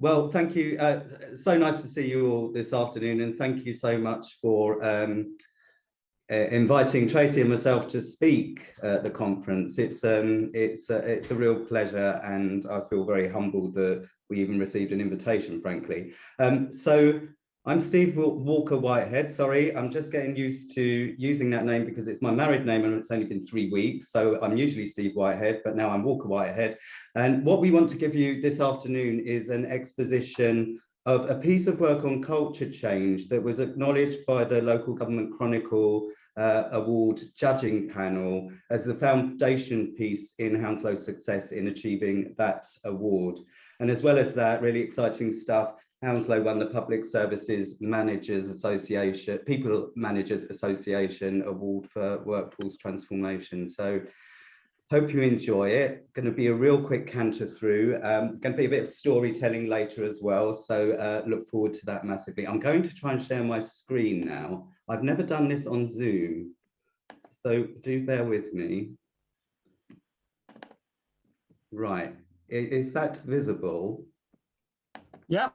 Well, thank you. So nice to see you all this afternoon, and thank you so much for inviting Tracy and myself to speak at the conference. It's a real pleasure, and I feel very humbled that we even received an invitation, frankly. So I'm Steve Walker-Whitehead. Sorry, I'm just getting used to using that name because it's my married name and it's only been 3 weeks. So I'm usually Steve Whitehead, but now I'm Walker-Whitehead. And what we want to give you this afternoon is an exposition of a piece of work on culture change that was acknowledged by the Local Government Chronicle Award judging panel as the foundation piece in Hounslow's success in achieving that award. And as well as that, really exciting stuff, Hounslow won the Public Services Managers Association, People Managers Association Award for Workforce Transformation. So hope you enjoy it. Going to be a real quick canter through. Going to be a bit of storytelling later as well. So look forward to that massively. I'm going to try and share my screen now. I've never done this on Zoom, so do bear with me. Right, is that visible? Yeah.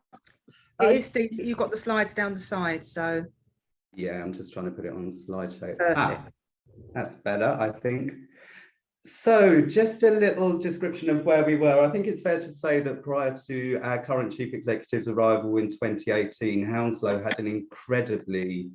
It is, Steve. You've got the slides down the side, so. Yeah, I'm just trying to put it on slideshow. Perfect. That's better, I think. So just a little description of where we were. I think it's fair to say that prior to our current chief executive's arrival in 2018, Hounslow had an incredibly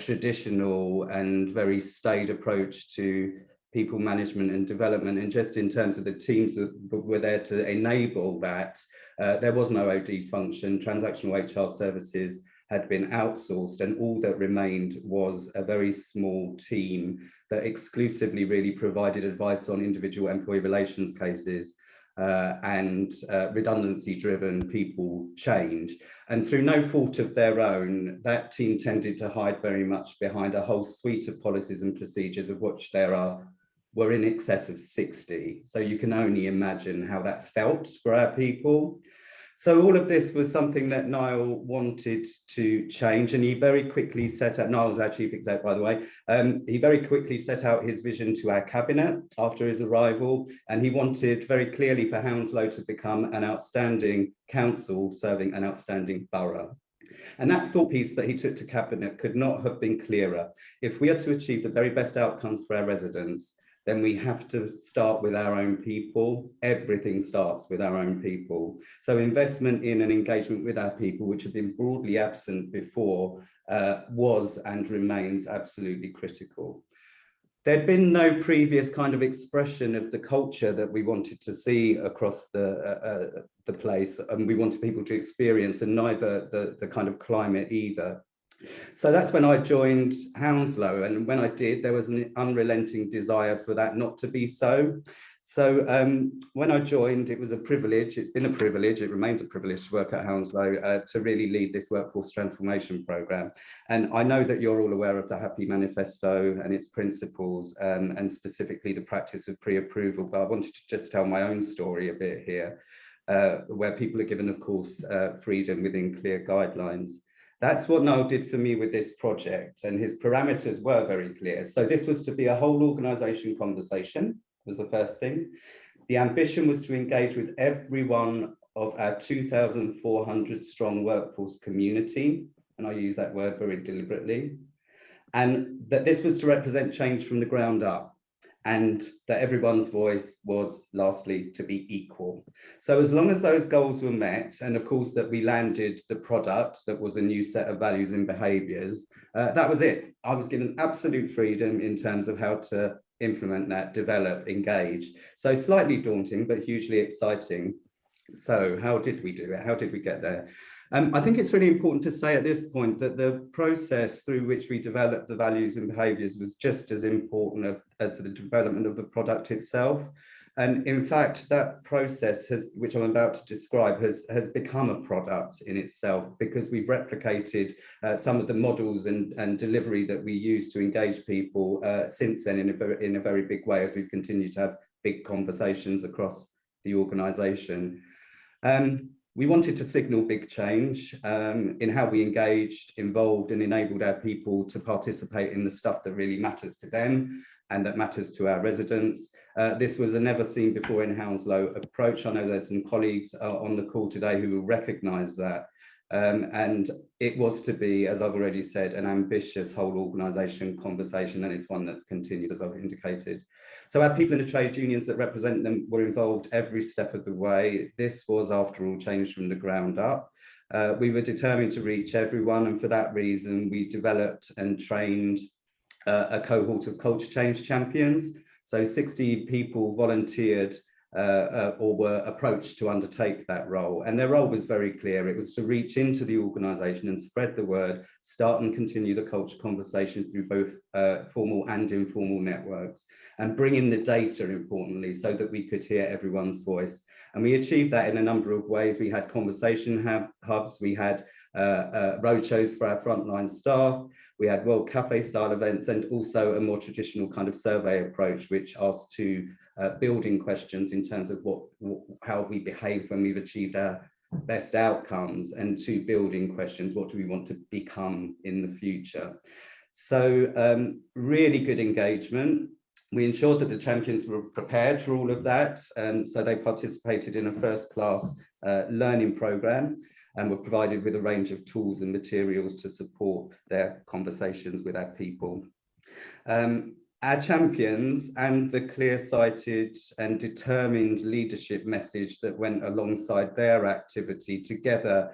traditional and very staid approach to people management and development. And just in terms of the teams that were there to enable that, there was no OD function. Transactional HR services had been outsourced, and all that remained was a very small team that exclusively really provided advice on individual employee relations cases and redundancy-driven people change. And through no fault of their own, that team tended to hide very much behind a whole suite of policies and procedures, of which were in excess of 60. So you can only imagine how that felt for our people. So all of this was something that Niall wanted to change, and he very quickly set out, Niall's our chief exec, by the way, he very quickly set out his vision to our cabinet after his arrival, and he wanted very clearly for Hounslow to become an outstanding council serving an outstanding borough. And that thought piece that he took to cabinet could not have been clearer. If we are to achieve the very best outcomes for our residents, then we have to start with our own people. Everything starts with our own people. So investment in and engagement with our people, which had been broadly absent before, was and remains absolutely critical. There'd been no previous kind of expression of the culture that we wanted to see across the place, and we wanted people to experience, and neither the kind of climate either. So that's when I joined Hounslow, and when I did, there was an unrelenting desire for that not to be so. So when I joined, it was a privilege. It's been a privilege. It remains a privilege to work at Hounslow to really lead this workforce transformation programme. And I know that you're all aware of the Happy Manifesto and its principles, and specifically the practice of pre-approval. But I wanted to just tell my own story a bit here, where people are given, of course, freedom within clear guidelines. That's what Niall did for me with this project, and his parameters were very clear. So this was to be a whole organisation conversation, was the first thing. The ambition was to engage with every one of our 2,400 strong workforce community, and I use that word very deliberately, and that this was to represent change from the ground up, and that everyone's voice was, lastly, to be equal. So as long as those goals were met, and of course that we landed the product that was a new set of values and behaviours, that was it. I was given absolute freedom in terms of how to implement that, develop, engage. So slightly daunting, but hugely exciting. So how did we do it? How did we get there? I think it's really important to say at this point that the process through which we developed the values and behaviours was just as important as the development of the product itself. And in fact, that process, which I'm about to describe, has become a product in itself, because we've replicated some of the models and delivery that we use to engage people since then in a very big way, as we've continued to have big conversations across the organisation. We wanted to signal big change in how we engaged, involved, and enabled our people to participate in the stuff that really matters to them. and that matters to our residents. This was a never seen before in Hounslow approach. I know there's some colleagues on the call today who will recognise that. And it was to be, as I've already said, an ambitious whole organisation conversation, and it's one that continues, as I've indicated. So our people in the trade unions that represent them were involved every step of the way. This was, after all, changed from the ground up. We were determined to reach everyone, and for that reason, we developed and trained a cohort of culture change champions. So 60 people volunteered or were approached to undertake that role. And their role was very clear. It was to reach into the organisation and spread the word, start and continue the culture conversation through both formal and informal networks, and bring in the data, importantly, so that we could hear everyone's voice. And we achieved that in a number of ways. We had conversation hubs, we had roadshows for our frontline staff, we had World Cafe style events, and also a more traditional kind of survey approach, which asked to building questions in terms of how we behaved when we've achieved our best outcomes, and to building questions, what do we want to become in the future? So really good engagement. We ensured that the champions were prepared for all of that, and so they participated in a first-class learning programme and were provided with a range of tools and materials to support their conversations with our people. Our champions and the clear-sighted and determined leadership message that went alongside their activity together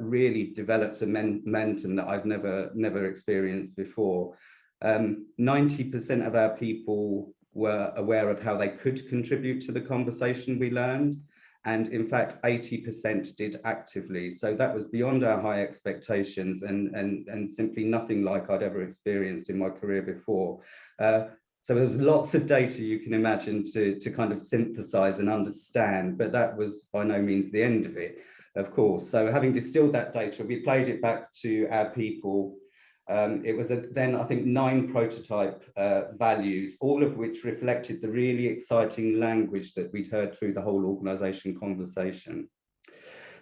really developed a momentum that I've never experienced before. 90% of our people were aware of how they could contribute to the conversation we learned. And in fact, 80% did actively. So that was beyond our high expectations and simply nothing like I'd ever experienced in my career before. So there was lots of data you can imagine to kind of synthesize and understand, but that was by no means the end of it, of course. So having distilled that data, we played it back to our people. It was then, I think, 9 prototype values, all of which reflected the really exciting language that we'd heard through the whole organisation conversation.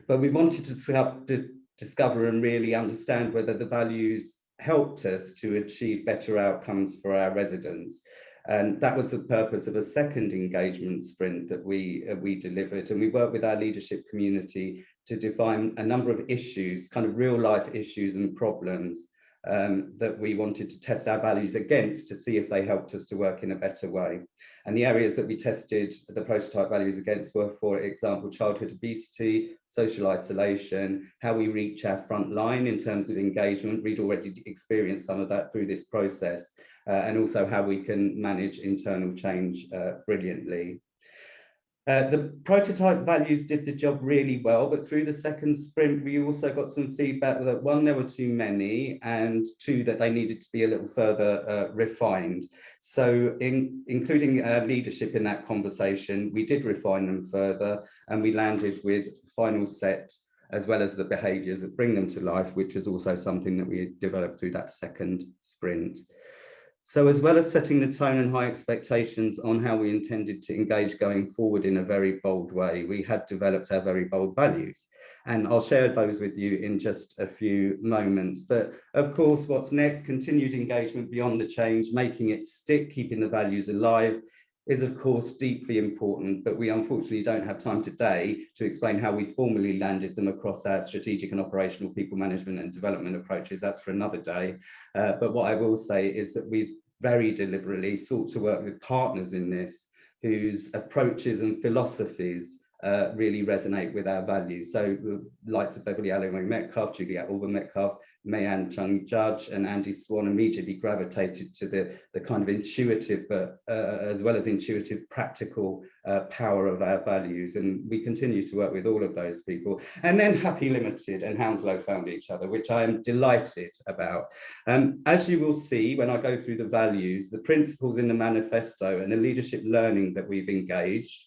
But we wanted to discover and really understand whether the values helped us to achieve better outcomes for our residents. And that was the purpose of a second engagement sprint that we delivered. And we worked with our leadership community to define a number of issues, kind of real life issues and problems that we wanted to test our values against to see if they helped us to work in a better way. And the areas that we tested the prototype values against were, for example, childhood obesity, social isolation, how we reach our front line in terms of engagement. We'd already experienced some of that through this process, and also how we can manage internal change brilliantly. The prototype values did the job really well, but through the second sprint, we also got some feedback that 1, there were too many, and 2, that they needed to be a little further refined. So including leadership in that conversation, we did refine them further, and we landed with final set, as well as the behaviours that bring them to life, which was also something that we developed through that second sprint. So as well as setting the tone and high expectations on how we intended to engage going forward in a very bold way, we had developed our very bold values. And I'll share those with you in just a few moments. But of course, what's next? Continued engagement beyond the change, making it stick, keeping the values alive, is of course deeply important, but we unfortunately don't have time today to explain how we formally landed them across our strategic and operational people management and development approaches. That's for another day. But what I will say is that we've very deliberately sought to work with partners in this whose approaches and philosophies really resonate with our values. So the likes of Beverly Alloway Metcalf, Juliet Alban Metcalf, Mayanne Chung Judge and Andy Swan immediately gravitated to the kind of intuitive, but as well as intuitive, practical power of our values. And we continue to work with all of those people. And then Happy Limited and Hounslow found each other, which I am delighted about. As you will see when I go through the values, the principles in the manifesto and the leadership learning that we've engaged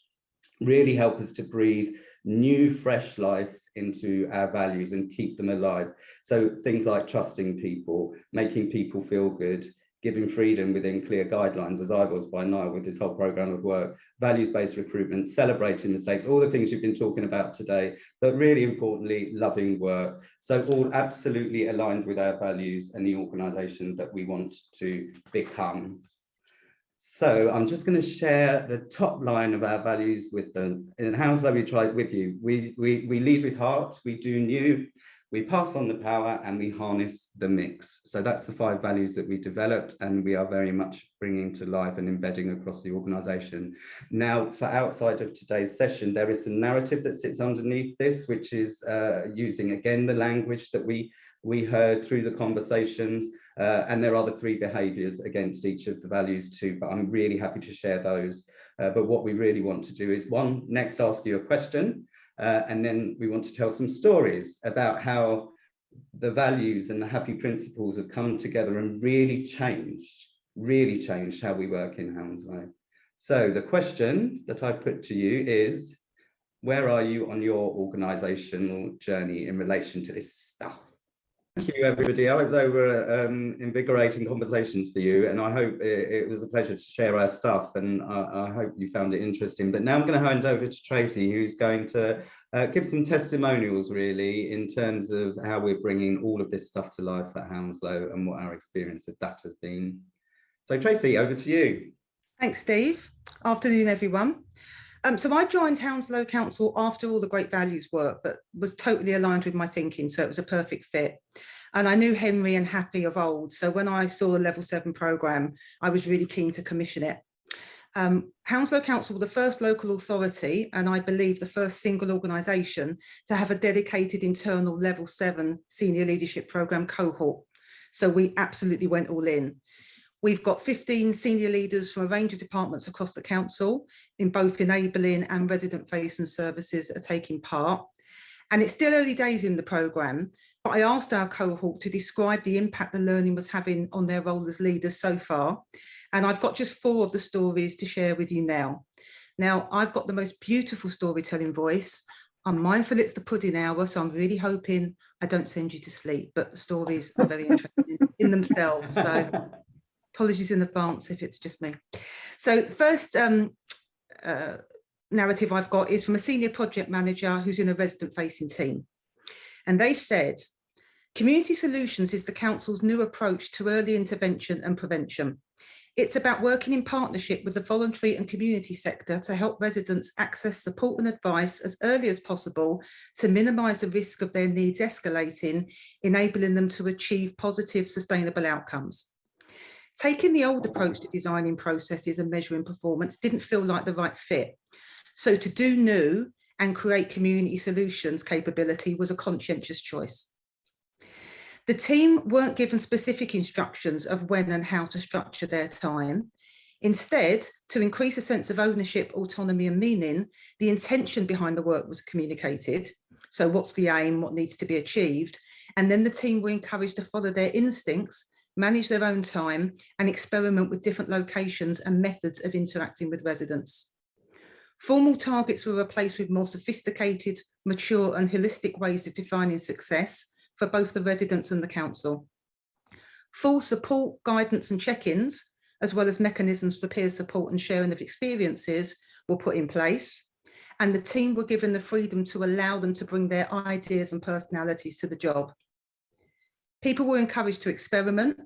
really help us to breathe new, fresh life into our values and keep them alive. So things like trusting people, making people feel good, giving freedom within clear guidelines, as I was by now with this whole program of work, values-based recruitment, celebrating mistakes, all the things you've been talking about today, but really importantly, loving work. So all absolutely aligned with our values and the organisation that we want to become. So I'm just going to share the top line of our values with them. In Hounslow, we try with you. We lead with heart, we do new, we pass on the power, and we harness the mix. So that's the 5 values that we developed, and we are very much bringing to life and embedding across the organisation. Now, for outside of today's session, there is a narrative that sits underneath this, which is using, again, the language that we heard through the conversations, and there are the 3 behaviours against each of the values too, but I'm really happy to share those. But what we really want to do is, one, next ask you a question, and then we want to tell some stories about how the values and the happy principles have come together and really changed how we work in Hounslow. So the question that I put to you is, where are you on your organisational journey in relation to this stuff? Thank you, everybody. I hope they were invigorating conversations for you, and I hope it was a pleasure to share our stuff, and I hope you found it interesting. But now I'm going to hand over to Tracy, who's going to give some testimonials, really, in terms of how we're bringing all of this stuff to life at Hounslow and what our experience of that has been. So, Tracy, over to you. Thanks, Steve. Afternoon, everyone. So I joined Hounslow Council after all the great values work, but was totally aligned with my thinking, so it was a perfect fit. And I knew Henry and Happy of old, so when I saw the Level 7 programme, I was really keen to commission it. Hounslow Council were the first local authority, and I believe the first single organisation to have a dedicated internal Level 7 senior leadership programme cohort. So we absolutely went all in. We've got 15 senior leaders from a range of departments across the council in both enabling and resident-facing services that are taking part. And it's still early days in the programme, but I asked our cohort to describe the impact the learning was having on their role as leaders so far. And I've got just 4 of the stories to share with you now. Now, I've got the most beautiful storytelling voice. I'm mindful it's the pudding hour, so I'm really hoping I don't send you to sleep, but the stories are very interesting in themselves. So apologies in advance if it's just me. So the first narrative I've got is from a senior project manager who's in a resident-facing team. And they said, community solutions is the council's new approach to early intervention and prevention. It's about working in partnership with the voluntary and community sector to help residents access support and advice as early as possible to minimise the risk of their needs escalating, enabling them to achieve positive, sustainable outcomes. Taking the old approach to designing processes and measuring performance didn't feel like the right fit. So to do new and create community solutions capability was a conscientious choice. The team weren't given specific instructions of when and how to structure their time. Instead, to increase a sense of ownership, autonomy and meaning, the intention behind the work was communicated. So what's the aim, what needs to be achieved? And then the team were encouraged to follow their instincts, manage their own time and experiment with different locations and methods of interacting with residents. Formal targets were replaced with more sophisticated, mature and holistic ways of defining success for both the residents and the council. Full support, guidance and check-ins, as well as mechanisms for peer support and sharing of experiences were put in place. And the team were given the freedom to allow them to bring their ideas and personalities to the job. People were encouraged to experiment,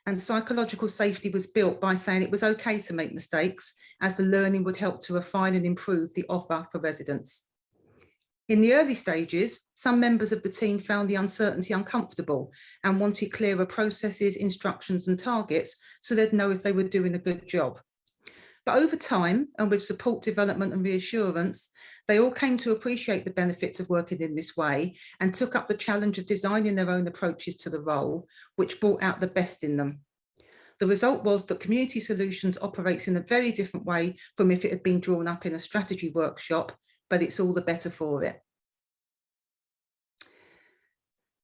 and psychological safety was built by saying it was okay to make mistakes, as the learning would help to refine and improve the offer for residents. In the early stages, some members of the team found the uncertainty uncomfortable and wanted clearer processes, instructions and targets so they'd know if they were doing a good job. But over time, and with support, development and reassurance, they all came to appreciate the benefits of working in this way and took up the challenge of designing their own approaches to the role, which brought out the best in them. The result was that community solutions operates in a very different way from if it had been drawn up in a strategy workshop, but it's all the better for it.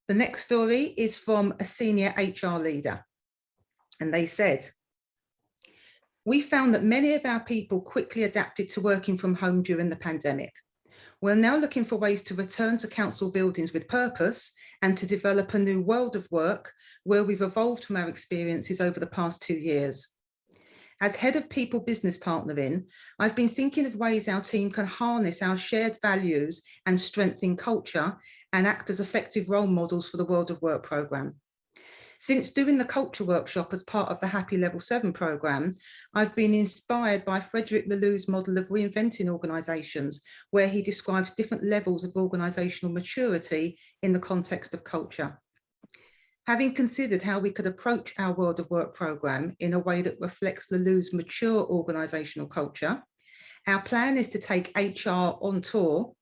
The next story is from a senior HR leader, and they said, we found that many of our people quickly adapted to working from home during the pandemic. We're now looking for ways to return to council buildings with purpose and to develop a new world of work where we've evolved from our experiences over the past 2 years. As head of people business partnering, I've been thinking of ways our team can harness our shared values and strengthen culture and act as effective role models for the World of Work programme. Since doing the culture workshop as part of the Happy Level 7 programme, I've been inspired by Frederick Laloux's model of reinventing organisations, where he describes different levels of organisational maturity in the context of culture. Having considered how we could approach our World of Work programme in a way that reflects Laloux's mature organisational culture, our plan is to take HR on tour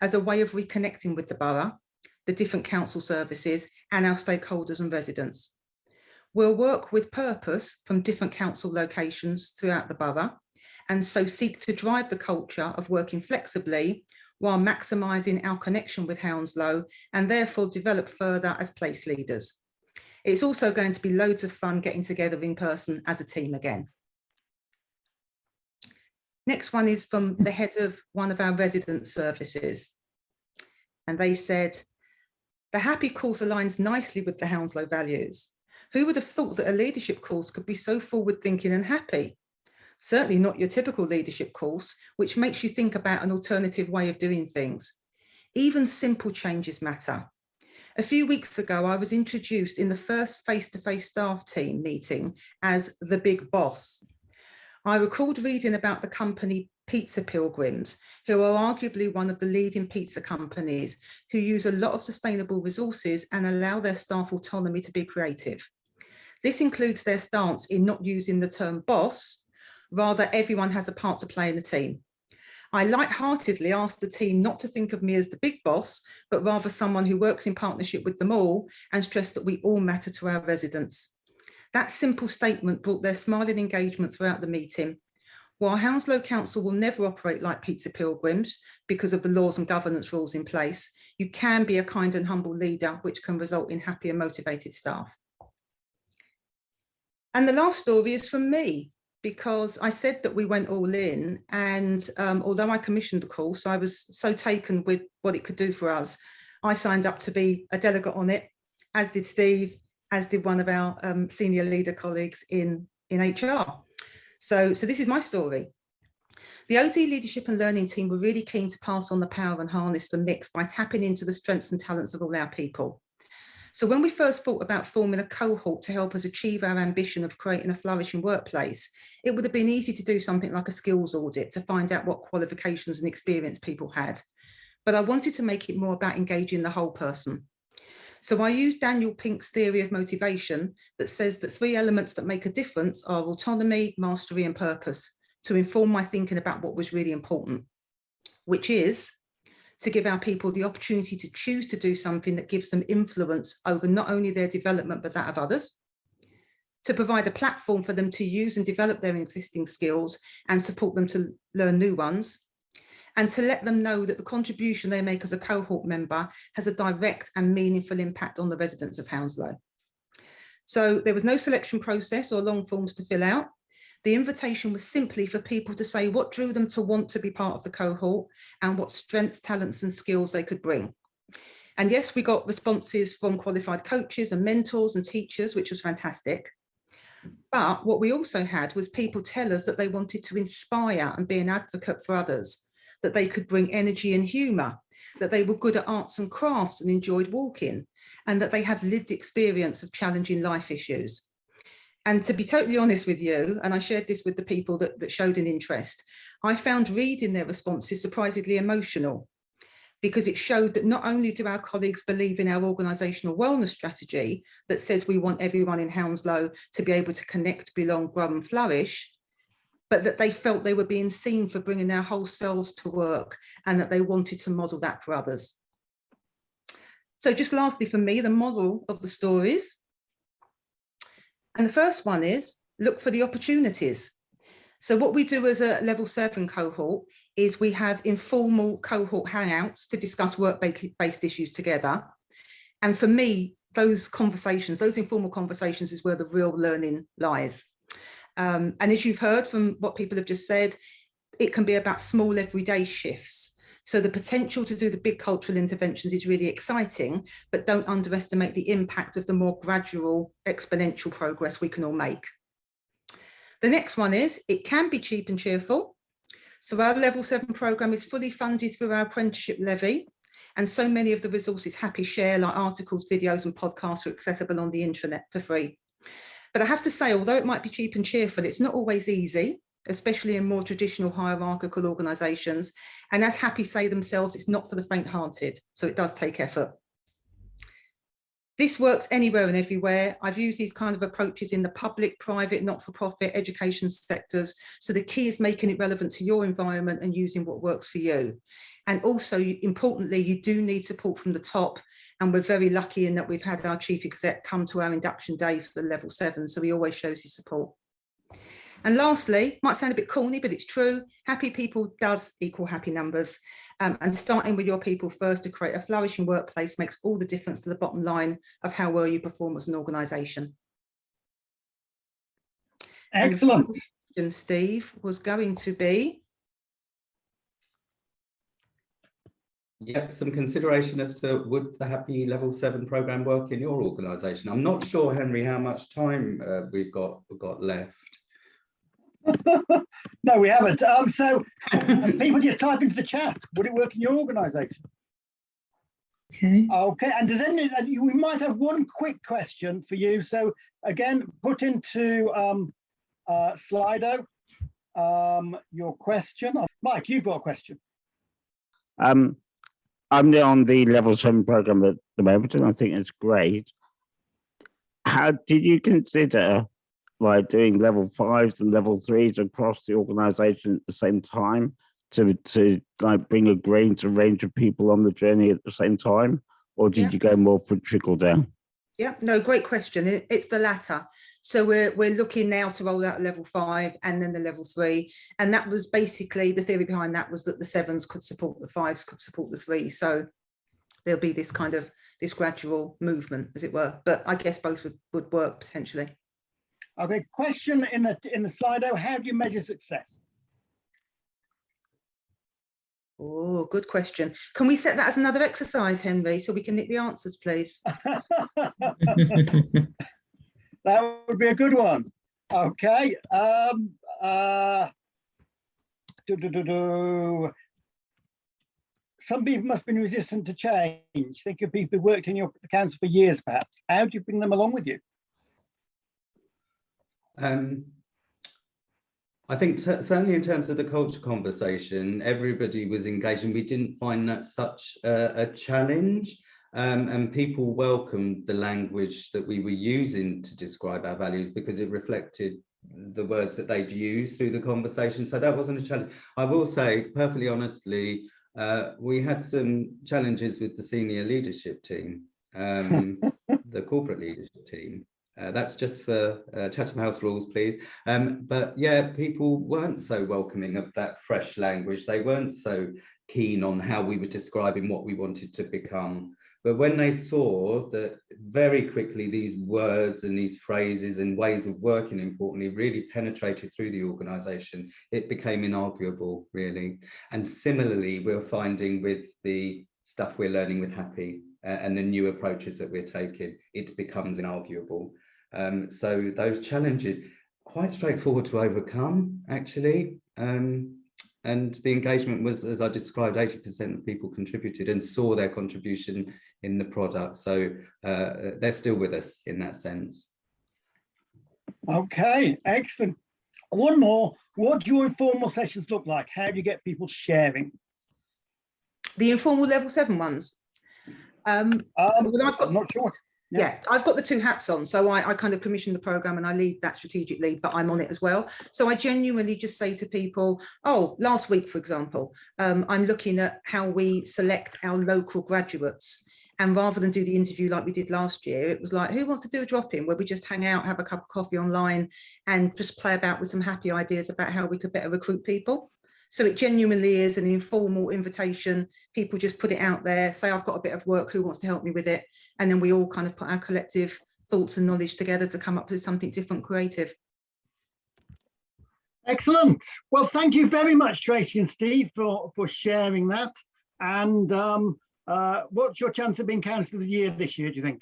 as a way of reconnecting with the borough, the different council services, and our stakeholders and residents. We'll work with purpose from different council locations throughout the borough, and so seek to drive the culture of working flexibly while maximising our connection with Hounslow, and therefore develop further as place leaders. It's also going to be loads of fun getting together in person as a team again. Next one is from the head of one of our resident services. And they said, the Happy course aligns nicely with the Hounslow values. Who would have thought that a leadership course could be so forward thinking and happy? Certainly not your typical leadership course, which makes you think about an alternative way of doing things. Even simple changes matter. A few weeks ago, I was introduced in the first face-to-face staff team meeting as the big boss. I recalled reading about the company Pizza Pilgrims, who are arguably one of the leading pizza companies who use a lot of sustainable resources and allow their staff autonomy to be creative. This includes their stance in not using the term boss, rather everyone has a part to play in the team. I lightheartedly asked the team not to think of me as the big boss, but rather someone who works in partnership with them all, and stressed that we all matter to our residents. That simple statement brought their smiling engagement throughout the meeting. While Hounslow Council will never operate like Pizza Pilgrims because of the laws and governance rules in place, you can be a kind and humble leader, which can result in happy and motivated staff. And the last story is from me, because I said that we went all in, and although I commissioned the course, I was so taken with what it could do for us. I signed up to be a delegate on it, as did Steve, as did one of our senior leader colleagues in HR. So this is my story. The OD Leadership and Learning team were really keen to pass on the power and harness the mix by tapping into the strengths and talents of all our people. So when we first thought about forming a cohort to help us achieve our ambition of creating a flourishing workplace, it would have been easy to do something like a skills audit to find out what qualifications and experience people had. But I wanted to make it more about engaging the whole person. So I used Daniel Pink's theory of motivation that says that 3 elements that make a difference are autonomy, mastery, and purpose, to inform my thinking about what was really important, which is to give our people the opportunity to choose to do something that gives them influence over not only their development, but that of others, to provide a platform for them to use and develop their existing skills and support them to learn new ones, and to let them know that the contribution they make as a cohort member has a direct and meaningful impact on the residents of Hounslow. So there was no selection process or long forms to fill out. The invitation was simply for people to say what drew them to want to be part of the cohort and what strengths, talents, and skills they could bring. And yes, we got responses from qualified coaches and mentors and teachers, which was fantastic. But what we also had was people tell us that they wanted to inspire and be an advocate for others, that they could bring energy and humour, that they were good at arts and crafts and enjoyed walking, and that they have lived experience of challenging life issues. And to be totally honest with you, and I shared this with the people that showed an interest, I found reading their responses surprisingly emotional, because it showed that not only do our colleagues believe in our organisational wellness strategy that says we want everyone in Hounslow to be able to connect, belong, grow and flourish, but that they felt they were being seen for bringing their whole selves to work, and that they wanted to model that for others. So just lastly for me, the moral of the stories. And the first one is look for the opportunities. So what we do as a level 7 cohort is we have informal cohort hangouts to discuss work-based issues together. And for me, those conversations, those informal conversations is where the real learning lies. And as you've heard from what people have just said, it can be about small everyday shifts. So the potential to do the big cultural interventions is really exciting, but don't underestimate the impact of the more gradual exponential progress we can all make. The next one is, it can be cheap and cheerful. So our level 7 programme is fully funded through our apprenticeship levy, And so many of the resources Happy share, like articles, videos and podcasts, are accessible on the intranet for free. But I have to say, although it might be cheap and cheerful, it's not always easy, especially in more traditional hierarchical organisations. And as Happy say themselves, it's not for the faint-hearted, so it does take effort. This works anywhere and everywhere. I've used these kind of approaches in the public, private, not-for-profit, education sectors. So the key is making it relevant to your environment and using what works for you. And also, importantly, you do need support from the top. And we're very lucky in that we've had our chief exec come to our induction day for the level 7. So he always shows his support. And lastly, might sound a bit corny, but it's true. Happy people does equal happy numbers. And starting with your people first to create a flourishing workplace makes all the difference to the bottom line of how well you perform as an organisation. Excellent. And Steve, was going to be. Yep, some consideration as to would the Happy Level 7 programme work in your organisation? I'm not sure, Henry, how much time we've got left. No, we haven't. So people just type into the chat. Would it work in your organisation? Okay. Okay. And does any? We might have one quick question for you. So again, put into Slido your question. Mike, you've got a question. I'm on the level 7 program at the moment, and I think it's great. How did you consider like doing level 5s and level 3s across the organization at the same time to like bring a range of people on the journey at the same time, or did you go more for trickle down? Yeah, no, great question. It's the latter. So we're looking now to roll out level 5 and then the level 3. And that was basically the theory behind that, was that the 7s could support the 5s, could support the 3s. So there'll be this kind of this gradual movement, as it were. But I guess both would work potentially. Okay, question in the Slido. How do you measure success? Oh, good question. Can we set that as another exercise, Henry, so we can nick the answers, please? That would be a good one. Okay. Some people must have been resistant to change. Think of people who worked in your council for years, perhaps. How do you bring them along with you? I think certainly in terms of the culture conversation, everybody was engaged, and we didn't find that such a challenge. And people welcomed the language that we were using to describe our values because it reflected the words that they'd used through the conversation. So that wasn't a challenge. I will say, perfectly honestly, we had some challenges with the senior leadership team, the corporate leadership team. That's just for Chatham House rules, please. But yeah, people weren't so welcoming of that fresh language. They weren't so keen on how we were describing what we wanted to become. But when they saw that very quickly these words and these phrases and ways of working, importantly, really penetrated through the organisation, it became inarguable, really. And similarly, we're finding with the stuff we're learning with Happy and the new approaches that we're taking, it becomes inarguable. So those challenges, quite straightforward to overcome, actually. And the engagement was, as I described, 80% of people contributed and saw their contribution in the product. So they're still with us in that sense. Okay, excellent. One more. What do your informal sessions look like? How do you get people sharing? The informal level 7 ones. Well, I'm not sure. Yeah, I've got the two hats on. So I kind of commission the program and I lead that strategic lead, but I'm on it as well. So I genuinely just say to people, oh, last week, for example, I'm looking at how we select our local graduates. And rather than do the interview like we did last year, it was like, who wants to do a drop-in where we just hang out, have a cup of coffee online and just play about with some happy ideas about how we could better recruit people. So it genuinely is an informal invitation. People just put it out there, say, I've got a bit of work, who wants to help me with it? And then we all kind of put our collective thoughts and knowledge together to come up with something different, creative. Excellent. Well, thank you very much, Tracy and Steve, for sharing that. And what's your chance of being Councillor of the Year this year, do you think?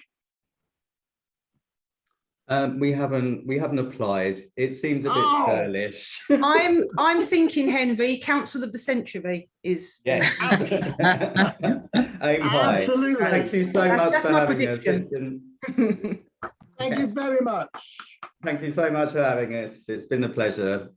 We haven't applied. It seemed a bit Oh. girlish. I'm thinking, Henry, Council of the Century is. Yes. Aim high. Absolutely. Thank you so That's- much that's for my having us. prediction. It's been- Thank you very much. Thank you so much for having us. It's been a pleasure.